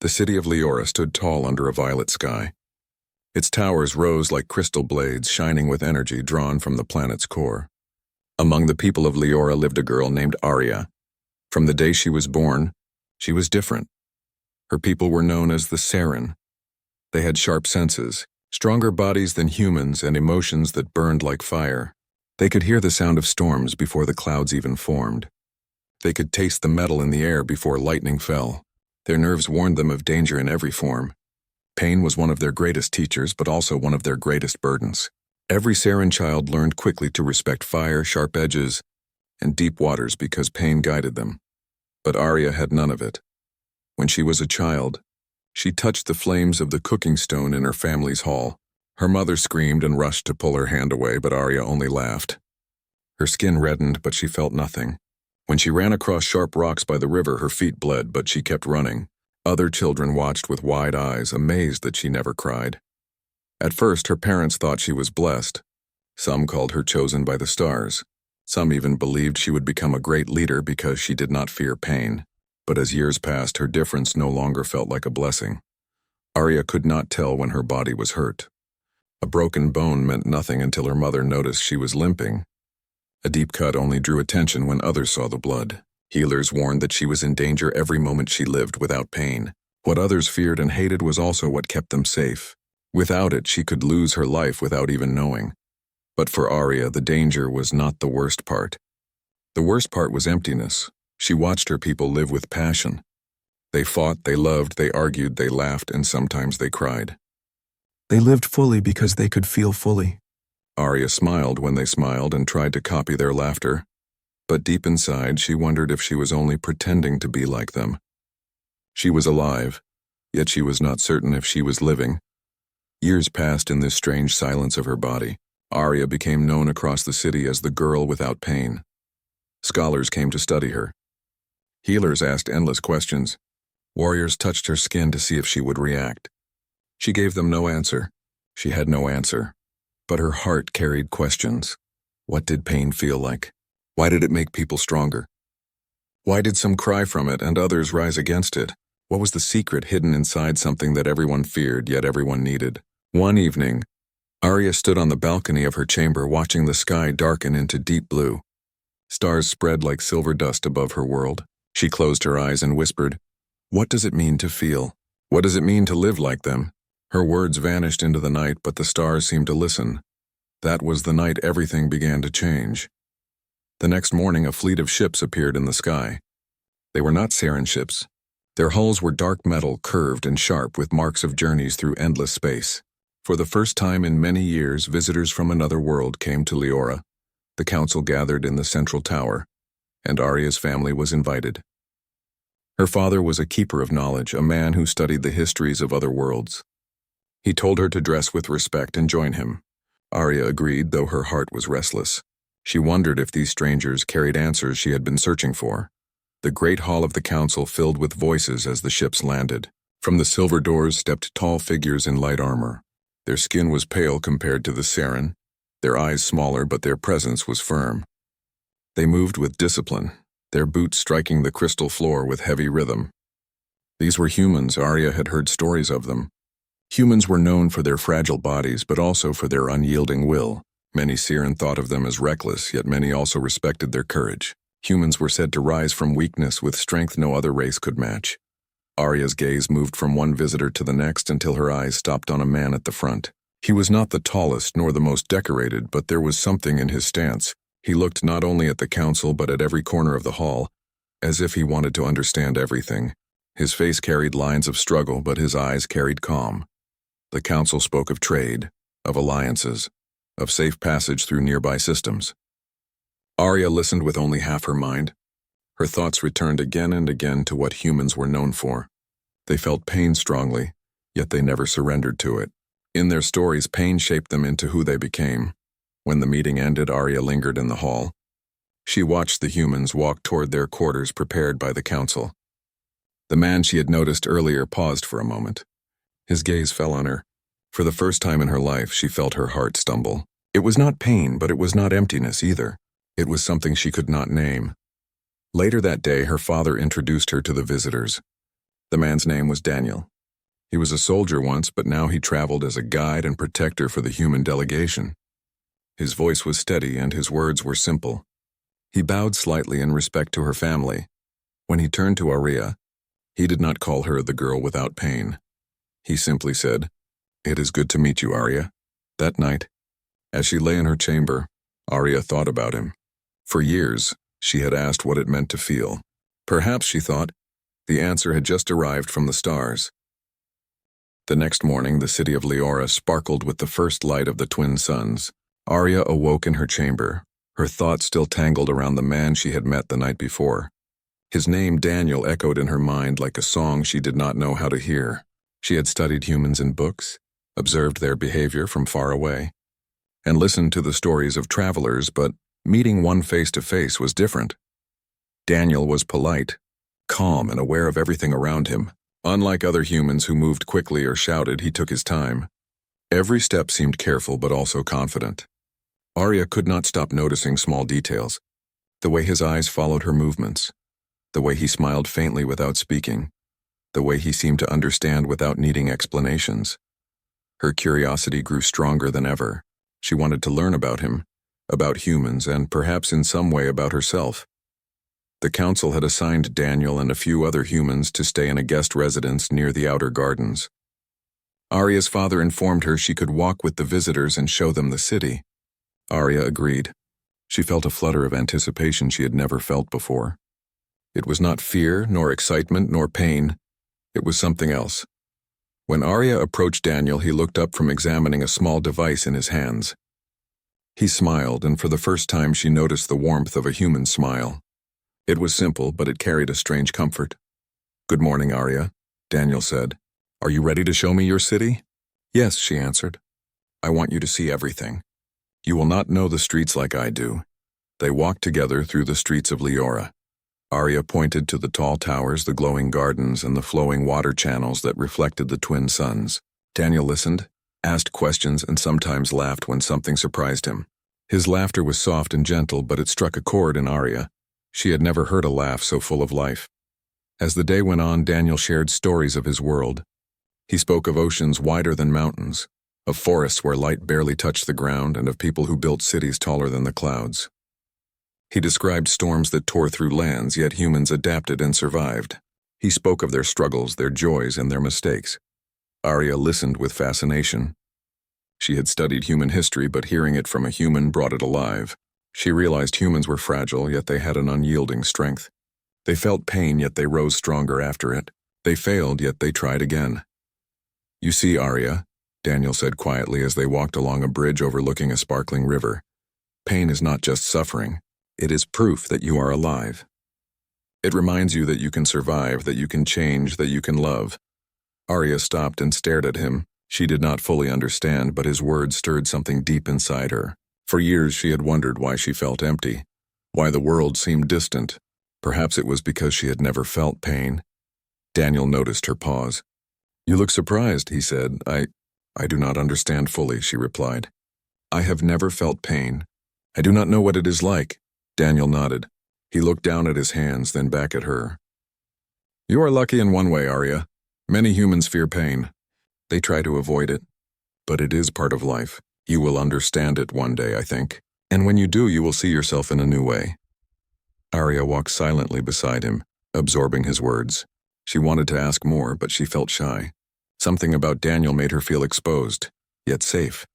The city of Leora stood tall under a violet sky. Its towers rose like crystal blades shining with energy drawn from the planet's core. Among the people of Leora lived a girl named Arya. From the day she was born, she was different. Her people were known as the Saren. They had sharp senses, stronger bodies than humans, and emotions that burned like fire. They could hear the sound of storms before the clouds even formed. They could taste the metal in the air before lightning fell. Their nerves warned them of danger in every form. Pain was one of their greatest teachers, but also one of their greatest burdens. Every Saren child learned quickly to respect fire, sharp edges, and deep waters because pain guided them. But Arya had none of it. When she was a child, she touched the flames of the cooking stone in her family's hall. Her mother screamed and rushed to pull her hand away, but Arya only laughed. Her skin reddened, but she felt nothing. When she ran across sharp rocks by the river, her feet bled, but she kept running. Other children watched with wide eyes, amazed that she never cried. At first, her parents thought she was blessed. Some called her chosen by the stars. Some even believed she would become a great leader because she did not fear pain. But as years passed, her difference no longer felt like a blessing. Arya could not tell when her body was hurt. A broken bone meant nothing until her mother noticed she was limping. A deep cut only drew attention when others saw the blood. Healers warned that she was in danger every moment she lived without pain. What others feared and hated was also what kept them safe. Without it, she could lose her life without even knowing. But for Arya, the danger was not the worst part. The worst part was emptiness. She watched her people live with passion. They fought, they loved, they argued, they laughed, and sometimes they cried. They lived fully because they could feel fully. Arya smiled when they smiled and tried to copy their laughter. But deep inside, she wondered if she was only pretending to be like them. She was alive, yet she was not certain if she was living. Years passed in this strange silence of her body. Arya became known across the city as the girl without pain. Scholars came to study her. Healers asked endless questions. Warriors touched her skin to see if she would react. She gave them no answer. She had no answer. But her heart carried questions. What did pain feel like? Why did it make people stronger? Why did some cry from it and others rise against it? What was the secret hidden inside something that everyone feared yet everyone needed? One evening, Arya stood on the balcony of her chamber watching the sky darken into deep blue. Stars spread like silver dust above her world. She closed her eyes and whispered, "What does it mean to feel? What does it mean to live like them?" Her words vanished into the night, but the stars seemed to listen. That was the night everything began to change. The next morning, a fleet of ships appeared in the sky. They were not Saren ships. Their hulls were dark metal, curved and sharp, with marks of journeys through endless space. For the first time in many years, visitors from another world came to Leora. The council gathered in the central tower, and Arya's family was invited. Her father was a keeper of knowledge, a man who studied the histories of other worlds. He told her to dress with respect and join him. Arya agreed, though her heart was restless. She wondered if these strangers carried answers she had been searching for. The great hall of the council filled with voices as the ships landed. From the silver doors stepped tall figures in light armor. Their skin was pale compared to the Saren, their eyes smaller, but their presence was firm. They moved with discipline, their boots striking the crystal floor with heavy rhythm. These were humans. Arya had heard stories of them. Humans were known for their fragile bodies, but also for their unyielding will. Many Saren thought of them as reckless, yet many also respected their courage. Humans were said to rise from weakness with strength no other race could match. Arya's gaze moved from one visitor to the next until her eyes stopped on a man at the front. He was not the tallest nor the most decorated, but there was something in his stance. He looked not only at the council but at every corner of the hall, as if he wanted to understand everything. His face carried lines of struggle, but his eyes carried calm. The council spoke of trade, of alliances, of safe passage through nearby systems. Arya listened with only half her mind. Her thoughts returned again and again to what humans were known for. They felt pain strongly, yet they never surrendered to it. In their stories, pain shaped them into who they became. When the meeting ended, Arya lingered in the hall. She watched the humans walk toward their quarters prepared by the council. The man she had noticed earlier paused for a moment. His gaze fell on her. For the first time in her life, she felt her heart stumble. It was not pain, but it was not emptiness either. It was something she could not name. Later that day, her father introduced her to the visitors. The man's name was Daniel. He was a soldier once, but now he traveled as a guide and protector for the human delegation. His voice was steady and his words were simple. He bowed slightly in respect to her family. When he turned to Aria, he did not call her the girl without pain. He simply said, "It is good to meet you, Aria." That night, as she lay in her chamber, Aria thought about him. For years, she had asked what it meant to feel. Perhaps, she thought, the answer had just arrived from the stars. The next morning, the city of Leora sparkled with the first light of the twin suns. Aria awoke in her chamber, her thoughts still tangled around the man she had met the night before. His name, Daniel, echoed in her mind like a song she did not know how to hear. She had studied humans in books, observed their behavior from far away, and listened to the stories of travelers, but meeting one face to face was different. Daniel was polite, calm, and aware of everything around him. Unlike other humans who moved quickly or shouted, he took his time. Every step seemed careful but also confident. Aria could not stop noticing small details. The way his eyes followed her movements, the way he smiled faintly without speaking, the way he seemed to understand without needing explanations. Her curiosity grew stronger than ever. She wanted to learn about him, about humans, and perhaps in some way about herself. The council had assigned Daniel and a few other humans to stay in a guest residence near the outer gardens. Aria's father informed her she could walk with the visitors and show them the city. Aria agreed. She felt a flutter of anticipation she had never felt before. It was not fear, nor excitement, nor pain. It was something else. When Aria approached Daniel, he looked up from examining a small device in his hands. He smiled, and for the first time she noticed the warmth of a human smile. It was simple, but it carried a strange comfort. "Good morning, Aria," Daniel said. "Are you ready to show me your city?" "Yes," she answered. "I want you to see everything. You will not know the streets like I do." They walked together through the streets of Leora. Aria pointed to the tall towers, the glowing gardens, and the flowing water channels that reflected the twin suns. Daniel listened, asked questions, and sometimes laughed when something surprised him. His laughter was soft and gentle, but it struck a chord in Aria. She had never heard a laugh so full of life. As the day went on, Daniel shared stories of his world. He spoke of oceans wider than mountains, of forests where light barely touched the ground, and of people who built cities taller than the clouds. He described storms that tore through lands, yet humans adapted and survived. He spoke of their struggles, their joys, and their mistakes. Aria listened with fascination. She had studied human history, but hearing it from a human brought it alive. She realized humans were fragile, yet they had an unyielding strength. They felt pain, yet they rose stronger after it. They failed, yet they tried again. "You see, Aria," Daniel said quietly as they walked along a bridge overlooking a sparkling river. "Pain is not just suffering. It is proof that you are alive. It reminds you that you can survive, that you can change, that you can love." Aria stopped and stared at him. She did not fully understand, but his words stirred something deep inside her. For years she had wondered why she felt empty, why the world seemed distant. Perhaps it was because she had never felt pain. Daniel noticed her pause. "You look surprised," he said. I do not understand fully," she replied. "I have never felt pain. I do not know what it is like." Daniel nodded. He looked down at his hands, then back at her. "You are lucky in one way, Aria. Many humans fear pain. They try to avoid it. But it is part of life. You will understand it one day, I think. And when you do, you will see yourself in a new way." Aria walked silently beside him, absorbing his words. She wanted to ask more, but she felt shy. Something about Daniel made her feel exposed, yet safe.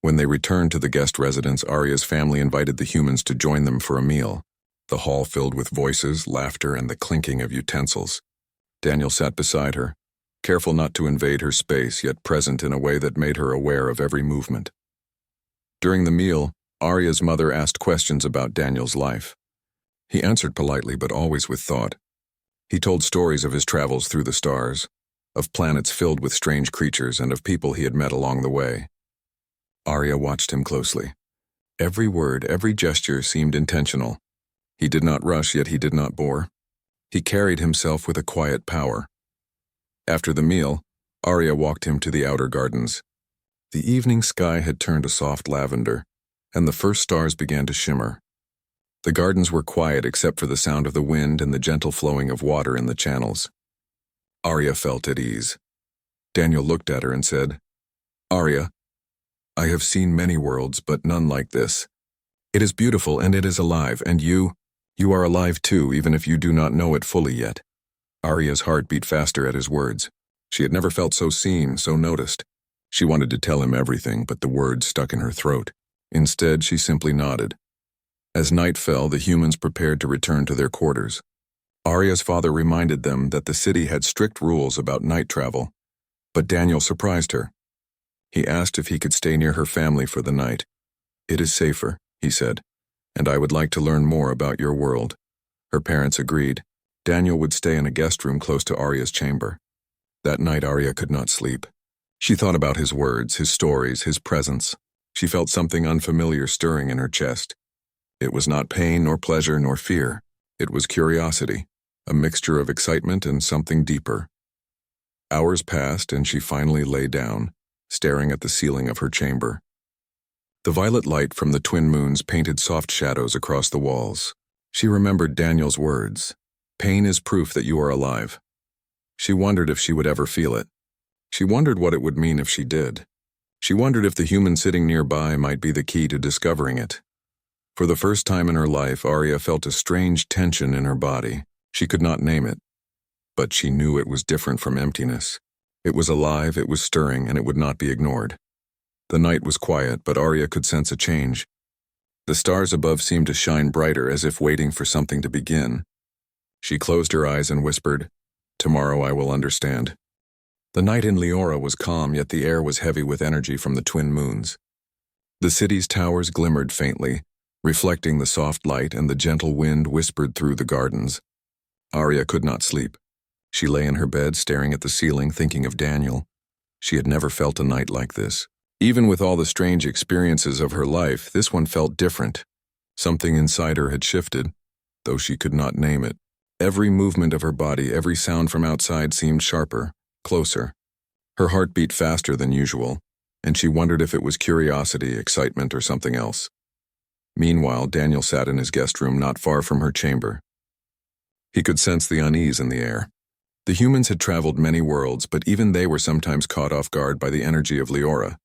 When they returned to the guest residence, Aria's family invited the humans to join them for a meal. The hall filled with voices, laughter, and the clinking of utensils. Daniel sat beside her, careful not to invade her space, yet present in a way that made her aware of every movement. During the meal, Aria's mother asked questions about Daniel's life. He answered politely, but always with thought. He told stories of his travels through the stars, of planets filled with strange creatures, and of people he had met along the way. Aria watched him closely. Every word, every gesture seemed intentional. He did not rush, yet he did not bore. He carried himself with a quiet power. After the meal, Aria walked him to the outer gardens. The evening sky had turned a soft lavender, and the first stars began to shimmer. The gardens were quiet except for the sound of the wind and the gentle flowing of water in the channels. Arya felt at ease. Daniel looked at her and said, "Arya, I have seen many worlds, but none like this. It is beautiful and it is alive, and you are alive too, even if you do not know it fully yet." Arya's heart beat faster at his words. She had never felt so seen, so noticed. She wanted to tell him everything, but the words stuck in her throat. Instead, she simply nodded. As night fell, the humans prepared to return to their quarters. Arya's father reminded them that the city had strict rules about night travel, but Daniel surprised her. He asked if he could stay near her family for the night. "It is safer," he said, "and I would like to learn more about your world." Her parents agreed. Daniel would stay in a guest room close to Arya's chamber. That night, Arya could not sleep. She thought about his words, his stories, his presence. She felt something unfamiliar stirring in her chest. It was not pain nor pleasure nor fear. It was curiosity, a mixture of excitement and something deeper. Hours passed and she finally lay down, staring at the ceiling of her chamber. The violet light from the twin moons painted soft shadows across the walls. She remembered Daniel's words. "Pain is proof that you are alive." She wondered if she would ever feel it. She wondered what it would mean if she did. She wondered if the human sitting nearby might be the key to discovering it. For the first time in her life, Arya felt a strange tension in her body. She could not name it, but she knew it was different from emptiness. It was alive, it was stirring, and it would not be ignored. The night was quiet, but Arya could sense a change. The stars above seemed to shine brighter, as if waiting for something to begin. She closed her eyes and whispered, "Tomorrow I will understand." The night in Leora was calm, yet the air was heavy with energy from the twin moons. The city's towers glimmered faintly, reflecting the soft light, and the gentle wind whispered through the gardens. Arya could not sleep. She lay in her bed, staring at the ceiling, thinking of Daniel. She had never felt a night like this. Even with all the strange experiences of her life, this one felt different. Something inside her had shifted, though she could not name it. Every movement of her body, every sound from outside seemed sharper, closer. Her heart beat faster than usual, and she wondered if it was curiosity, excitement, or something else. Meanwhile, Daniel sat in his guest room not far from her chamber. He could sense the unease in the air. The humans had traveled many worlds, but even they were sometimes caught off guard by the energy of Leora.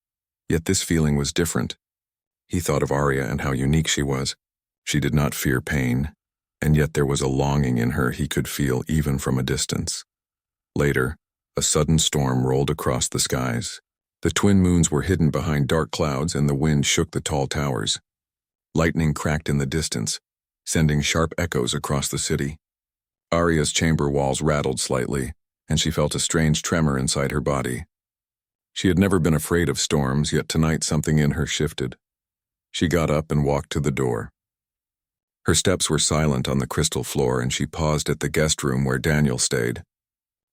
Yet this feeling was different. He thought of Arya and how unique she was. She did not fear pain, and yet there was a longing in her he could feel even from a distance. Later, a sudden storm rolled across the skies. The twin moons were hidden behind dark clouds, and the wind shook the tall towers. Lightning cracked in the distance, sending sharp echoes across the city. Arya's chamber walls rattled slightly, and she felt a strange tremor inside her body. She had never been afraid of storms, yet tonight something in her shifted. She got up and walked to the door. Her steps were silent on the crystal floor, and she paused at the guest room where Daniel stayed.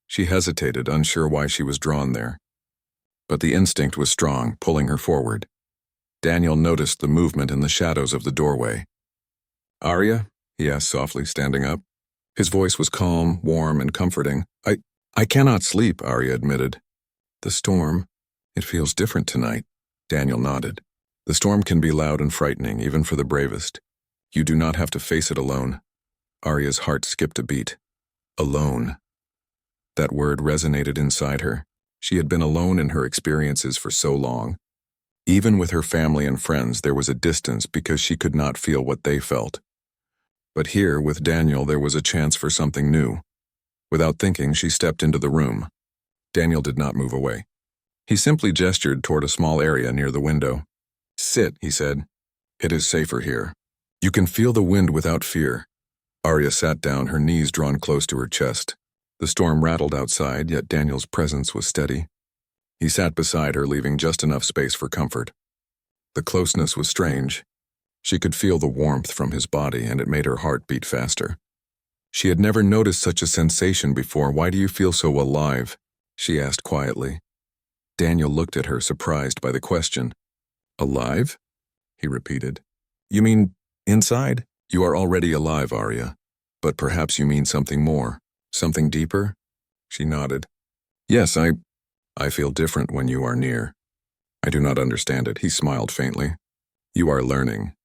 She hesitated, unsure why she was drawn there. But the instinct was strong, pulling her forward. Daniel noticed the movement in the shadows of the doorway. "Arya?" he asked softly, standing up. His voice was calm, warm, and comforting. I cannot sleep," Arya admitted. "The storm, it feels different tonight." Daniel nodded. "The storm can be loud and frightening, even for the bravest. You do not have to face it alone." Arya's heart skipped a beat. Alone. That word resonated inside her. She had been alone in her experiences for so long. Even with her family and friends, there was a distance because she could not feel what they felt. But here, with Daniel, there was a chance for something new. Without thinking, she stepped into the room. Daniel did not move away. He simply gestured toward a small area near the window. "Sit," he said. "It is safer here. You can feel the wind without fear." Arya sat down, her knees drawn close to her chest. The storm rattled outside, yet Daniel's presence was steady. He sat beside her, leaving just enough space for comfort. The closeness was strange. She could feel the warmth from his body, and it made her heart beat faster. She had never noticed such a sensation before. "Why do you feel so alive?" she asked quietly. Daniel looked at her, surprised by the question. "Alive?" he repeated. "You mean inside?" "You are already alive, Arya. But perhaps you mean something more, something deeper?" She nodded. "Yes, I feel different when you are near." "I do not understand it," he smiled faintly. "You are learning.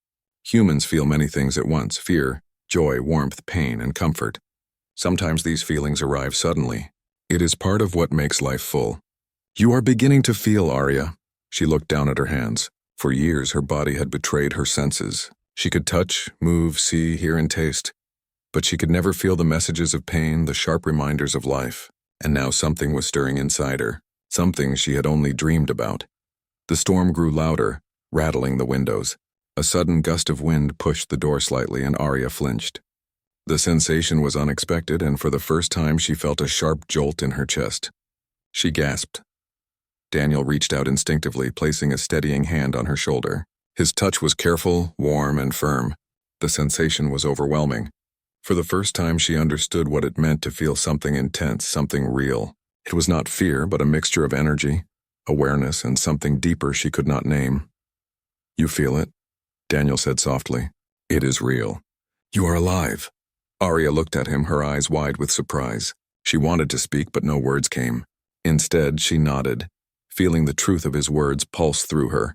Humans feel many things at once: fear, joy, warmth, pain, and comfort. Sometimes these feelings arrive suddenly. It is part of what makes life full. You are beginning to feel, Arya. She looked down at her hands. For years, her body had betrayed her senses. She could touch, move, see, hear, and taste. But she could never feel the messages of pain, the sharp reminders of life. And now something was stirring inside her, something she had only dreamed about. The storm grew louder, rattling the windows. A sudden gust of wind pushed the door slightly, and Arya flinched. The sensation was unexpected, and for the first time she felt a sharp jolt in her chest. She gasped. Daniel reached out instinctively, placing a steadying hand on her shoulder. His touch was careful, warm, and firm. The sensation was overwhelming. For the first time she understood what it meant to feel something intense, something real. It was not fear, but a mixture of energy, awareness, and something deeper she could not name. "You feel it?" Daniel said softly. "It is real. You are alive." Arya looked at him, her eyes wide with surprise. She wanted to speak, but no words came. Instead, she nodded, feeling the truth of his words pulse through her.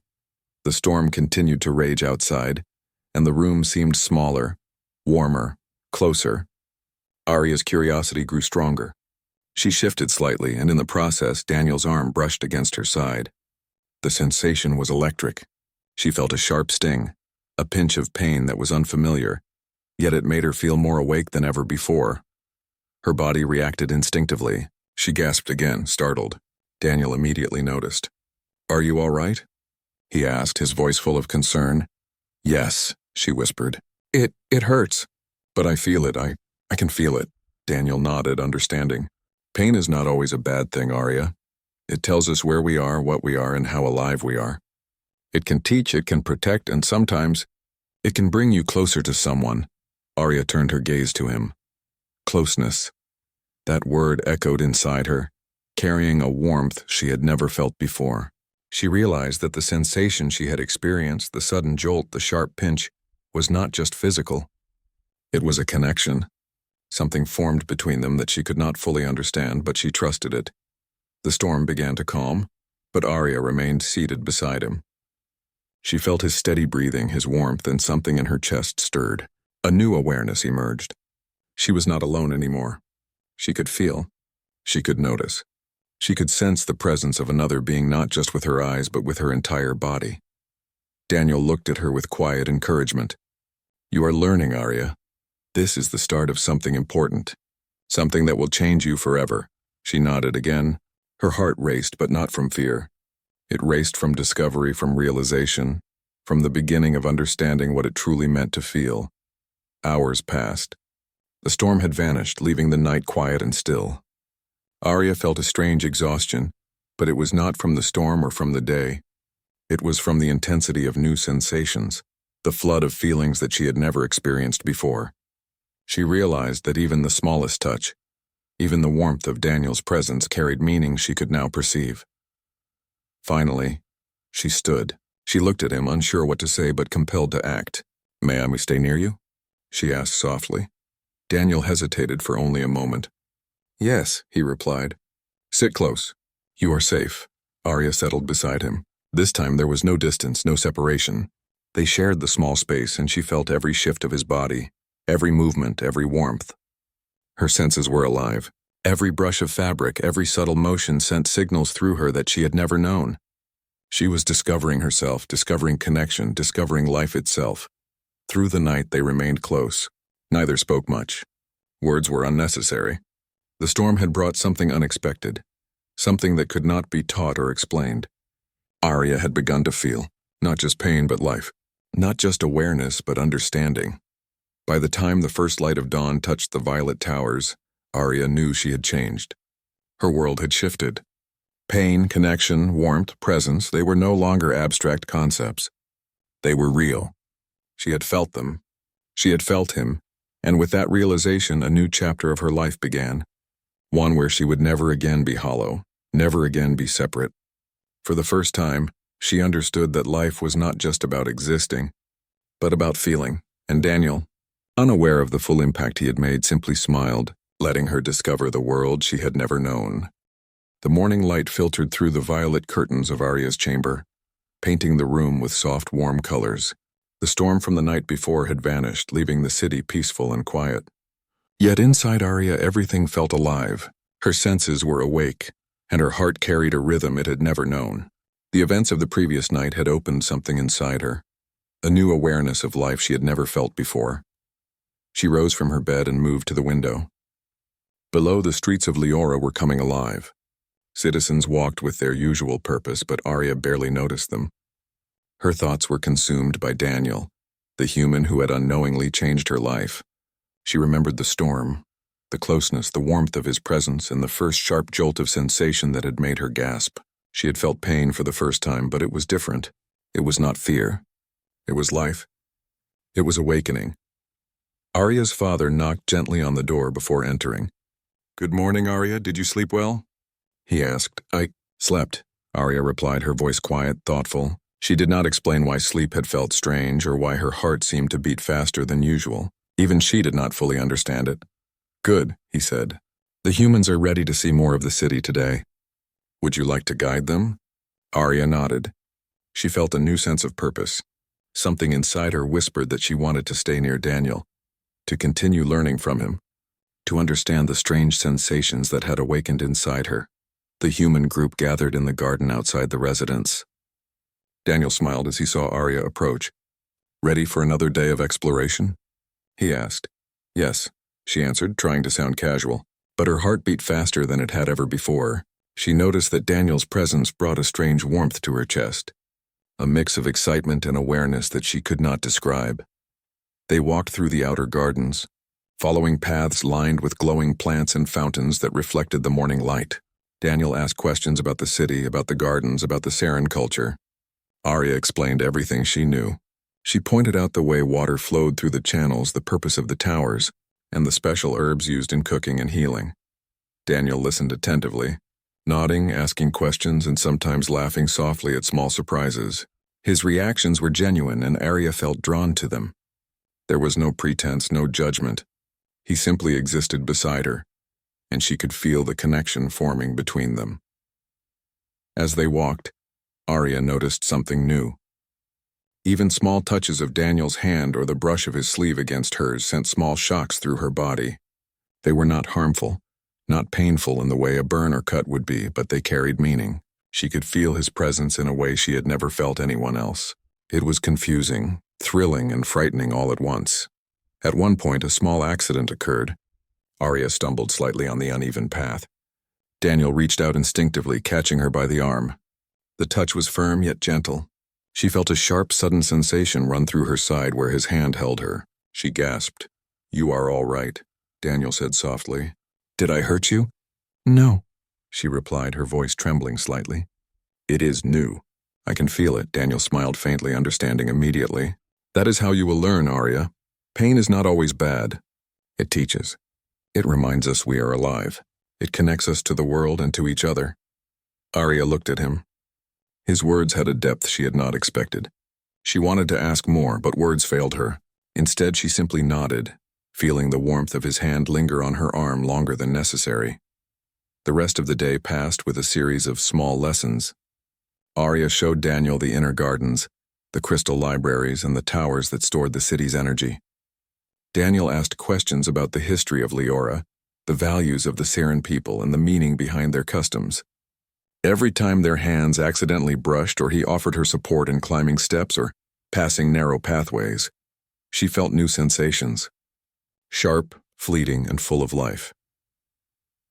The storm continued to rage outside, and the room seemed smaller, warmer, closer. Arya's curiosity grew stronger. She shifted slightly, and in the process, Daniel's arm brushed against her side. The sensation was electric. She felt a sharp sting, a pinch of pain that was unfamiliar, yet it made her feel more awake than ever before. Her body reacted instinctively. She gasped again, startled. Daniel immediately noticed. "Are you all right?" he asked, his voice full of concern. "Yes," she whispered. It hurts. But I feel it. I can feel it." Daniel nodded, understanding. "Pain is not always a bad thing, Arya. It tells us where we are, what we are, and how alive we are. It can teach, it can protect, and sometimes it can bring you closer to someone." Arya turned her gaze to him. Closeness. That word echoed inside her, carrying a warmth she had never felt before. She realized that the sensation she had experienced, the sudden jolt, the sharp pinch, was not just physical. It was a connection. Something formed between them that she could not fully understand, but she trusted it. The storm began to calm, but Arya remained seated beside him. She felt his steady breathing, his warmth, and something in her chest stirred. A new awareness emerged. She was not alone anymore. She could feel. She could notice. She could sense the presence of another being, not just with her eyes, but with her entire body. Daniel looked at her with quiet encouragement. "You are learning, Arya. This is the start of something important. Something that will change you forever." She nodded again. Her heart raced, but not from fear. It raced from discovery, from realization, from the beginning of understanding what it truly meant to feel. Hours passed. The storm had vanished, leaving the night quiet and still. Arya felt a strange exhaustion, but it was not from the storm or from the day. It was from the intensity of new sensations, the flood of feelings that she had never experienced before. She realized that even the smallest touch, even the warmth of Daniel's presence, carried meaning she could now perceive. Finally, she stood. She looked at him, unsure what to say but compelled to act. "May I stay near you?" she asked softly. Daniel hesitated for only a moment. "Yes," he replied. "Sit close. You are safe." Arya settled beside him. This time there was no distance, no separation. They shared the small space, and she felt every shift of his body, every movement, every warmth. Her senses were alive. Every brush of fabric, every subtle motion sent signals through her that she had never known. She was discovering herself, discovering connection, discovering life itself. Through the night they remained close. Neither spoke much. Words were unnecessary. The storm had brought something unexpected, something that could not be taught or explained. Arya had begun to feel, not just pain but life, not just awareness but understanding. By the time the first light of dawn touched the violet towers, Arya knew she had changed. Her world had shifted. Pain, connection, warmth, presence, they were no longer abstract concepts. They were real. She had felt them. She had felt him, and with that realization a new chapter of her life began, one where she would never again be hollow, never again be separate. For the first time, she understood that life was not just about existing, but about feeling, and Daniel, unaware of the full impact he had made, simply smiled, letting her discover the world she had never known. The morning light filtered through the violet curtains of Arya's chamber, painting the room with soft, warm colors. The storm from the night before had vanished, leaving the city peaceful and quiet. Yet inside Arya everything felt alive. Her senses were awake, and her heart carried a rhythm it had never known. The events of the previous night had opened something inside her, a new awareness of life she had never felt before. She rose from her bed and moved to the window. Below, the streets of Leora were coming alive. Citizens walked with their usual purpose, but Arya barely noticed them. Her thoughts were consumed by Daniel, the human who had unknowingly changed her life. She remembered the storm, the closeness, the warmth of his presence, and the first sharp jolt of sensation that had made her gasp. She had felt pain for the first time, but it was different. It was not fear. It was life. It was awakening. Arya's father knocked gently on the door before entering. "Good morning, Arya. Did you sleep well?" he asked. "I slept," Arya replied, her voice quiet, thoughtful. She did not explain why sleep had felt strange or why her heart seemed to beat faster than usual. Even she did not fully understand it. "Good," he said. "The humans are ready to see more of the city today. Would you like to guide them?" Arya nodded. She felt a new sense of purpose. Something inside her whispered that she wanted to stay near Daniel, to continue learning from him, to understand the strange sensations that had awakened inside her. The human group gathered in the garden outside the residence. Daniel smiled as he saw Arya approach. "Ready for another day of exploration?" he asked. "Yes," she answered, trying to sound casual, but her heart beat faster than it had ever before. She noticed that Daniel's presence brought a strange warmth to her chest, a mix of excitement and awareness that she could not describe. They walked through the outer gardens, following paths lined with glowing plants and fountains that reflected the morning light. Daniel asked questions about the city, about the gardens, about the Saren culture. Arya explained everything she knew. She pointed out the way water flowed through the channels, the purpose of the towers, and the special herbs used in cooking and healing. Daniel listened attentively, nodding, asking questions, and sometimes laughing softly at small surprises. His reactions were genuine, and Arya felt drawn to them. There was no pretense, no judgment. He simply existed beside her, and she could feel the connection forming between them. As they walked, Arya noticed something new. Even small touches of Daniel's hand or the brush of his sleeve against hers sent small shocks through her body. They were not harmful, not painful in the way a burn or cut would be, but they carried meaning. She could feel his presence in a way she had never felt anyone else. It was confusing, thrilling, and frightening all at once. At one point, a small accident occurred. Arya stumbled slightly on the uneven path. Daniel reached out instinctively, catching her by the arm. The touch was firm yet gentle. She felt a sharp, sudden sensation run through her side where his hand held her. She gasped. "You are all right," Daniel said softly. "Did I hurt you?" "No," she replied, her voice trembling slightly. "It is new. I can feel it," Daniel smiled faintly, understanding immediately. "That is how you will learn, Arya. Pain is not always bad. It teaches. It reminds us we are alive. It connects us to the world and to each other." Arya looked at him. His words had a depth she had not expected. She wanted to ask more, but words failed her. Instead, she simply nodded, feeling the warmth of his hand linger on her arm longer than necessary. The rest of the day passed with a series of small lessons. Arya showed Daniel the inner gardens, the crystal libraries, and the towers that stored the city's energy. Daniel asked questions about the history of Leora, the values of the Saren people, and the meaning behind their customs. Every time their hands accidentally brushed or he offered her support in climbing steps or passing narrow pathways, she felt new sensations. Sharp, fleeting, and full of life.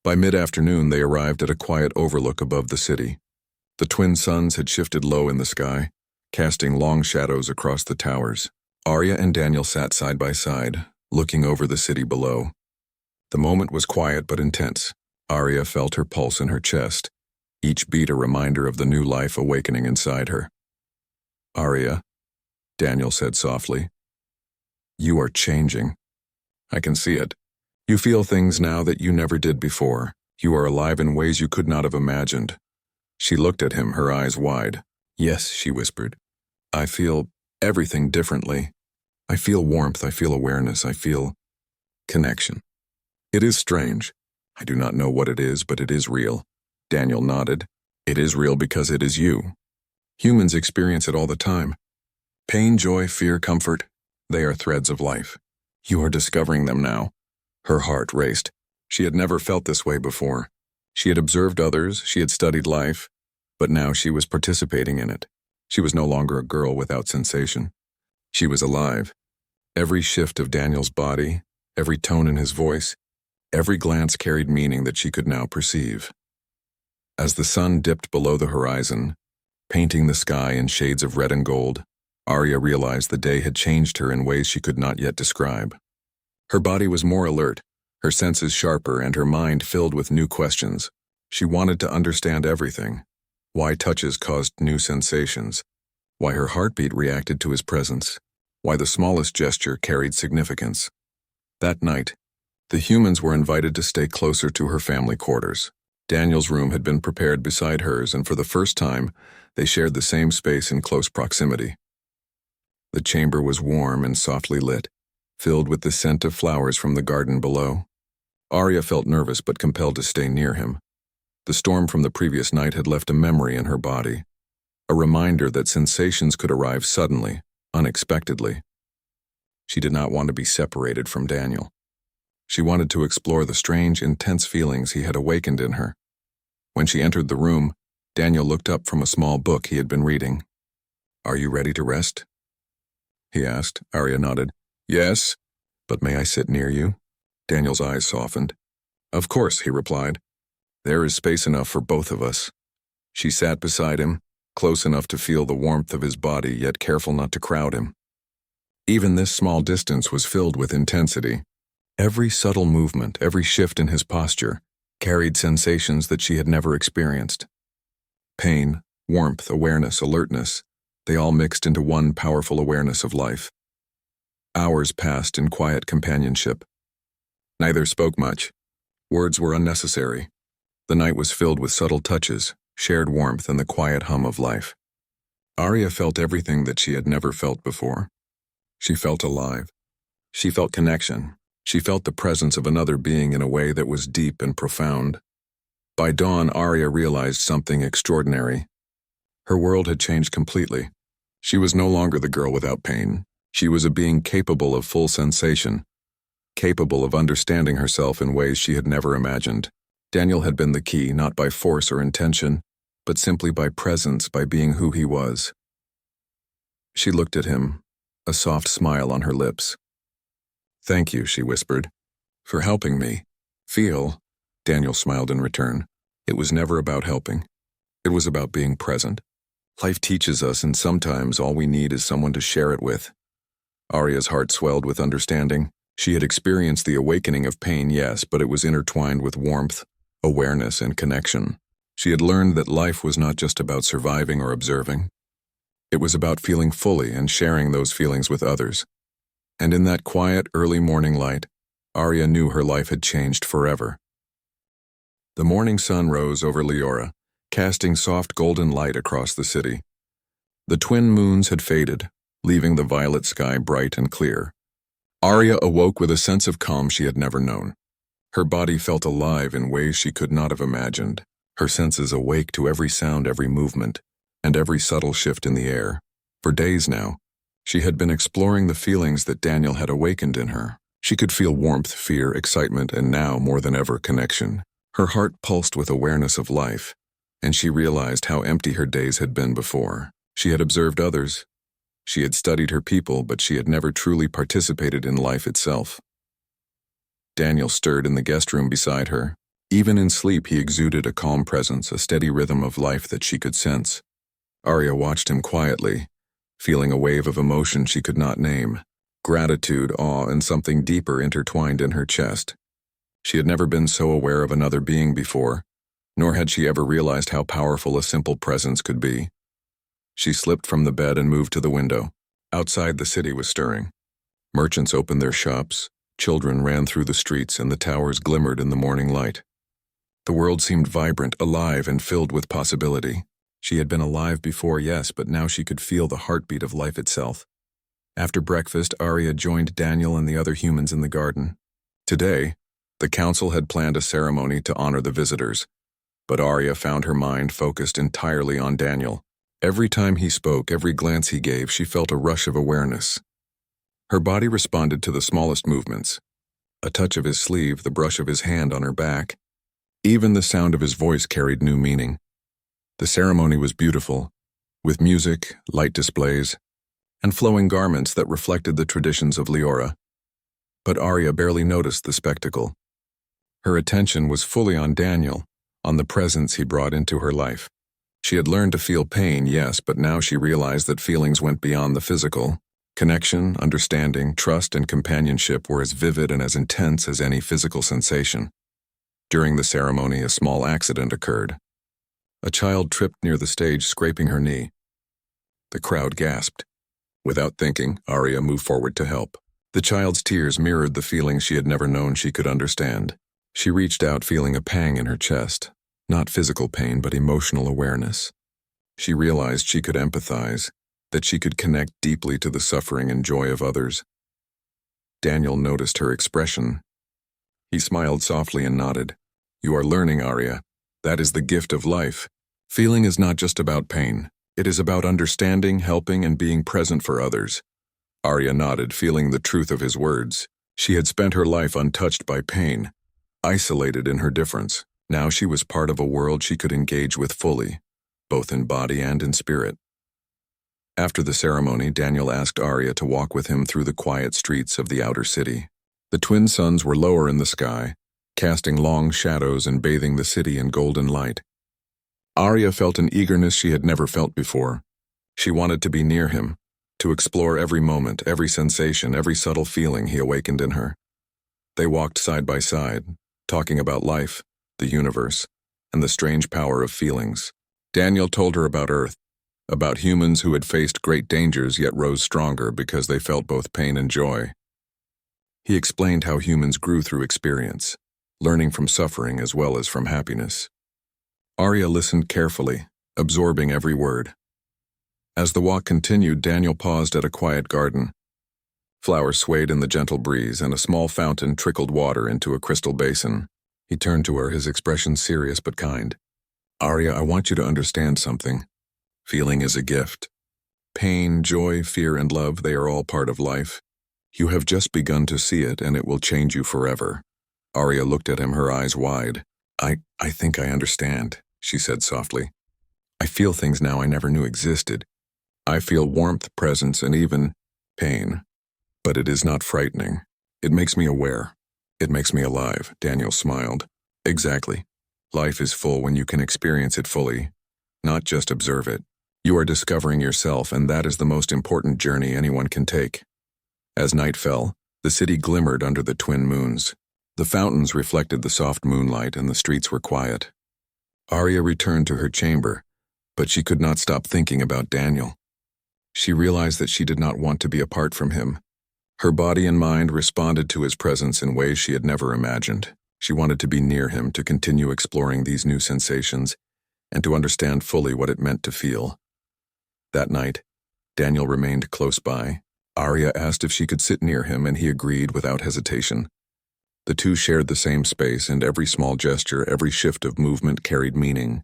By mid-afternoon, they arrived at a quiet overlook above the city. The twin suns had shifted low in the sky, casting long shadows across the towers. Arya and Daniel sat side by side, looking over the city below. The moment was quiet but intense. Arya felt her pulse in her chest, each beat a reminder of the new life awakening inside her. "Arya," Daniel said softly, "you are changing. I can see it. You feel things now that you never did before. You are alive in ways you could not have imagined." She looked at him, her eyes wide. "Yes," she whispered. "I feel everything differently. I feel warmth, I feel awareness, I feel connection. It is strange. I do not know what it is, but it is real." Daniel nodded. "It is real because it is you. Humans experience it all the time. Pain, joy, fear, comfort, they are threads of life. You are discovering them now." Her heart raced. She had never felt this way before. She had observed others, she had studied life, but now she was participating in it. She was no longer a girl without sensation. She was alive. Every shift of Daniel's body, every tone in his voice, every glance carried meaning that she could now perceive. As the sun dipped below the horizon, painting the sky in shades of red and gold, Arya realized the day had changed her in ways she could not yet describe. Her body was more alert, her senses sharper, and her mind filled with new questions. She wanted to understand everything. Why touches caused new sensations, why her heartbeat reacted to his presence, why the smallest gesture carried significance. That night, the humans were invited to stay closer to her family quarters. Daniel's room had been prepared beside hers, and for the first time, they shared the same space in close proximity. The chamber was warm and softly lit, filled with the scent of flowers from the garden below. Arya felt nervous but compelled to stay near him. The storm from the previous night had left a memory in her body, a reminder that sensations could arrive suddenly, unexpectedly. She did not want to be separated from Daniel. She wanted to explore the strange, intense feelings he had awakened in her. When she entered the room, Daniel looked up from a small book he had been reading. "Are you ready to rest?" he asked. Arya nodded. "Yes, but may I sit near you?" Daniel's eyes softened. "Of course," he replied. "There is space enough for both of us." She sat beside him, close enough to feel the warmth of his body, yet careful not to crowd him. Even this small distance was filled with intensity. Every subtle movement, every shift in his posture, carried sensations that she had never experienced. Pain, warmth, awareness, alertness, they all mixed into one powerful awareness of life. Hours passed in quiet companionship. Neither spoke much. Words were unnecessary. The night was filled with subtle touches, shared warmth, and the quiet hum of life. Arya felt everything that she had never felt before. She felt alive. She felt connection. She felt the presence of another being in a way that was deep and profound. By dawn, Arya realized something extraordinary. Her world had changed completely. She was no longer the girl without pain. She was a being capable of full sensation, capable of understanding herself in ways she had never imagined. Daniel had been the key, not by force or intention, but simply by presence, by being who he was. She looked at him, a soft smile on her lips. "Thank you," she whispered, "for helping me feel." Daniel smiled in return. It was never about helping. It was about being present. Life teaches us, and sometimes all we need is someone to share it with. Arya's heart swelled with understanding. She had experienced the awakening of pain, yes, but it was intertwined with warmth, awareness, and connection. She had learned that life was not just about surviving or observing. It was about feeling fully and sharing those feelings with others. And in that quiet, early morning light, Arya knew her life had changed forever. The morning sun rose over Leora, casting soft golden light across the city. The twin moons had faded, leaving the violet sky bright and clear. Arya awoke with a sense of calm she had never known. Her body felt alive in ways she could not have imagined, her senses awake to every sound, every movement, and every subtle shift in the air. For days now, she had been exploring the feelings that Daniel had awakened in her. She could feel warmth, fear, excitement, and now, more than ever, connection. Her heart pulsed with awareness of life, and she realized how empty her days had been before. She had observed others. She had studied her people, but she had never truly participated in life itself. Daniel stirred in the guest room beside her. Even in sleep, he exuded a calm presence, a steady rhythm of life that she could sense. Arya watched him quietly, feeling a wave of emotion she could not name. Gratitude, awe, and something deeper intertwined in her chest. She had never been so aware of another being before, nor had she ever realized how powerful a simple presence could be. She slipped from the bed and moved to the window. Outside, the city was stirring. Merchants opened their shops, children ran through the streets, and the towers glimmered in the morning light. The world seemed vibrant, alive, and filled with possibility. She had been alive before, yes, but now she could feel the heartbeat of life itself. After breakfast, Arya joined Daniel and the other humans in the garden. Today, the council had planned a ceremony to honor the visitors, but Arya found her mind focused entirely on Daniel. Every time he spoke, every glance he gave, she felt a rush of awareness. Her body responded to the smallest movements. A touch of his sleeve, the brush of his hand on her back. Even the sound of his voice carried new meaning. The ceremony was beautiful, with music, light displays, and flowing garments that reflected the traditions of Leora. But Arya barely noticed the spectacle. Her attention was fully on Daniel, on the presence he brought into her life. She had learned to feel pain, yes, but now she realized that feelings went beyond the physical. Connection, understanding, trust, and companionship were as vivid and as intense as any physical sensation. During the ceremony, a small accident occurred. A child tripped near the stage, scraping her knee. The crowd gasped. Without thinking, Arya moved forward to help. The child's tears mirrored the feelings she had never known she could understand. She reached out, feeling a pang in her chest. Not physical pain, but emotional awareness. She realized she could empathize, that she could connect deeply to the suffering and joy of others. Daniel noticed her expression. He smiled softly and nodded. "You are learning, Arya. That is the gift of life. Feeling is not just about pain. It is about understanding, helping, and being present for others." Arya nodded, feeling the truth of his words. She had spent her life untouched by pain, isolated in her difference. Now she was part of a world she could engage with fully, both in body and in spirit. After the ceremony, Daniel asked Arya to walk with him through the quiet streets of the outer city. The twin suns were lower in the sky, casting long shadows and bathing the city in golden light. Arya felt an eagerness she had never felt before. She wanted to be near him, to explore every moment, every sensation, every subtle feeling he awakened in her. They walked side by side, talking about life, the universe, and the strange power of feelings. Daniel told her about Earth, about humans who had faced great dangers yet rose stronger because they felt both pain and joy. He explained how humans grew through experience, learning from suffering as well as from happiness. Arya listened carefully, absorbing every word. As the walk continued, Daniel paused at a quiet garden. Flowers swayed in the gentle breeze, and a small fountain trickled water into a crystal basin. He turned to her, his expression serious but kind. "Arya, I want you to understand something. Feeling is a gift. Pain, joy, fear, and love, they are all part of life. You have just begun to see it, and it will change you forever." Arya looked at him, her eyes wide. I think I understand," she said softly. "I feel things now I never knew existed. I feel warmth, presence, and even pain. But it is not frightening. It makes me aware. It makes me alive." Daniel smiled. "Exactly. Life is full when you can experience it fully, not just observe it. You are discovering yourself, and that is the most important journey anyone can take." As night fell, the city glimmered under the twin moons. The fountains reflected the soft moonlight, and the streets were quiet. Arya returned to her chamber, but she could not stop thinking about Daniel. She realized that she did not want to be apart from him. Her body and mind responded to his presence in ways she had never imagined. She wanted to be near him, to continue exploring these new sensations, and to understand fully what it meant to feel. That night, Daniel remained close by. Arya asked if she could sit near him, and he agreed without hesitation. The two shared the same space, and every small gesture, every shift of movement carried meaning.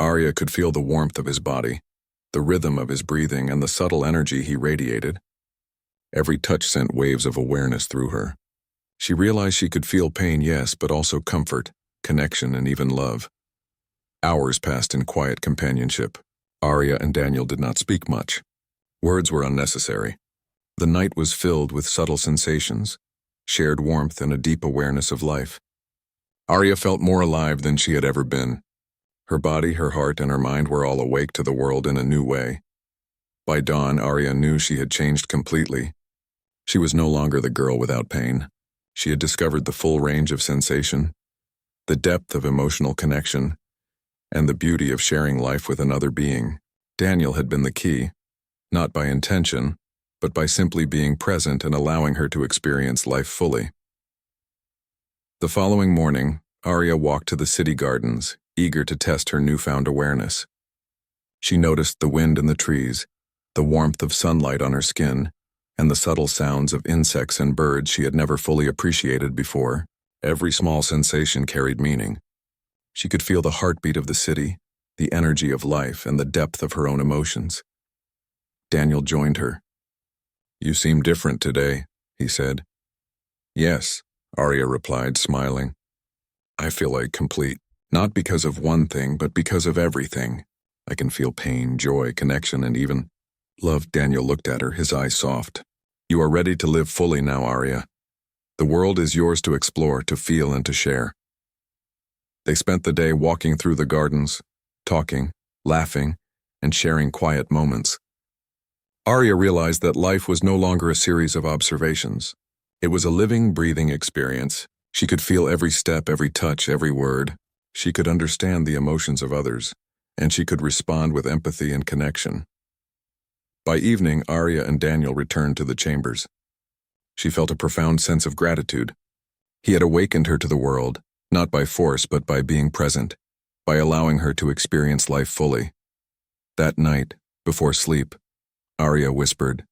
Arya could feel the warmth of his body, the rhythm of his breathing, and the subtle energy he radiated. Every touch sent waves of awareness through her. She realized she could feel pain, yes, but also comfort, connection, and even love. Hours passed in quiet companionship. Arya and Daniel did not speak much. Words were unnecessary. The night was filled with subtle sensations, shared warmth, and a deep awareness of life. Arya felt more alive than she had ever been. Her body, her heart, and her mind were all awake to the world in a new way. By dawn, Arya knew she had changed completely. She was no longer the girl without pain. She had discovered the full range of sensation, the depth of emotional connection, and the beauty of sharing life with another being. Daniel had been the key, not by intention, but by simply being present and allowing her to experience life fully. The following morning, Arya walked to the city gardens, eager to test her newfound awareness. She noticed the wind in the trees, the warmth of sunlight on her skin, and the subtle sounds of insects and birds she had never fully appreciated before. Every small sensation carried meaning. She could feel the heartbeat of the city, the energy of life, and the depth of her own emotions. Daniel joined her. "You seem different today," he said. "Yes," Arya replied, smiling. I feel like complete. Not because of one thing, but because of everything. I can feel pain, joy, connection, and even love. Daniel looked at her, his eyes soft. You are ready to live fully now, Arya. The world is yours to explore, to feel, and to share. They spent the day walking through the gardens, talking, laughing, and sharing quiet moments. Arya realized that life was no longer a series of observations. It was a living, breathing experience. She could feel every step, every touch, every word. She could understand the emotions of others, and she could respond with empathy and connection. By evening, Arya and Daniel returned to the chambers. She felt a profound sense of gratitude. He had awakened her to the world, not by force but by being present, by allowing her to experience life fully. That night, before sleep, Arya whispered,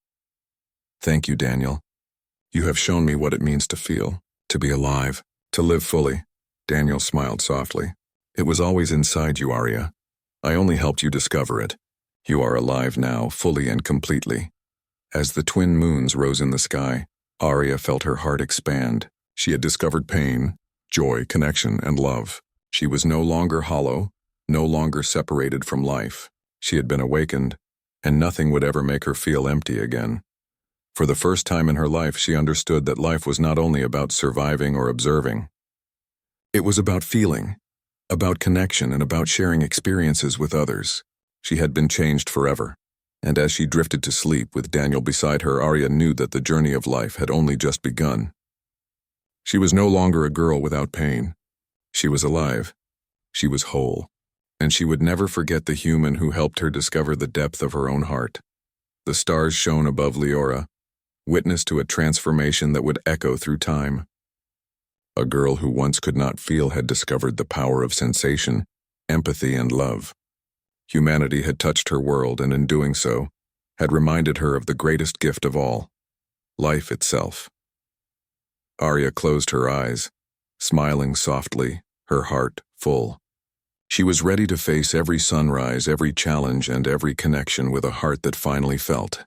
"Thank you, Daniel. You have shown me what it means to feel, to be alive, to live fully." Daniel smiled softly. "It was always inside you, Arya. I only helped you discover it. You are alive now, fully and completely." As the twin moons rose in the sky, Arya felt her heart expand. She had discovered pain, joy, connection, and love. She was no longer hollow, no longer separated from life. She had been awakened, and nothing would ever make her feel empty again. For the first time in her life, she understood that life was not only about surviving or observing. It was about feeling, about connection, and about sharing experiences with others. She had been changed forever, and as she drifted to sleep with Daniel beside her, Arya knew that the journey of life had only just begun. She was no longer a girl without pain. She was alive. She was whole. And she would never forget the human who helped her discover the depth of her own heart. The stars shone above Leora, witness to a transformation that would echo through time. A girl who once could not feel had discovered the power of sensation, empathy, and love. Humanity had touched her world, and in doing so, had reminded her of the greatest gift of all, life itself. Arya closed her eyes, smiling softly, her heart full. She was ready to face every sunrise, every challenge, and every connection with a heart that finally felt.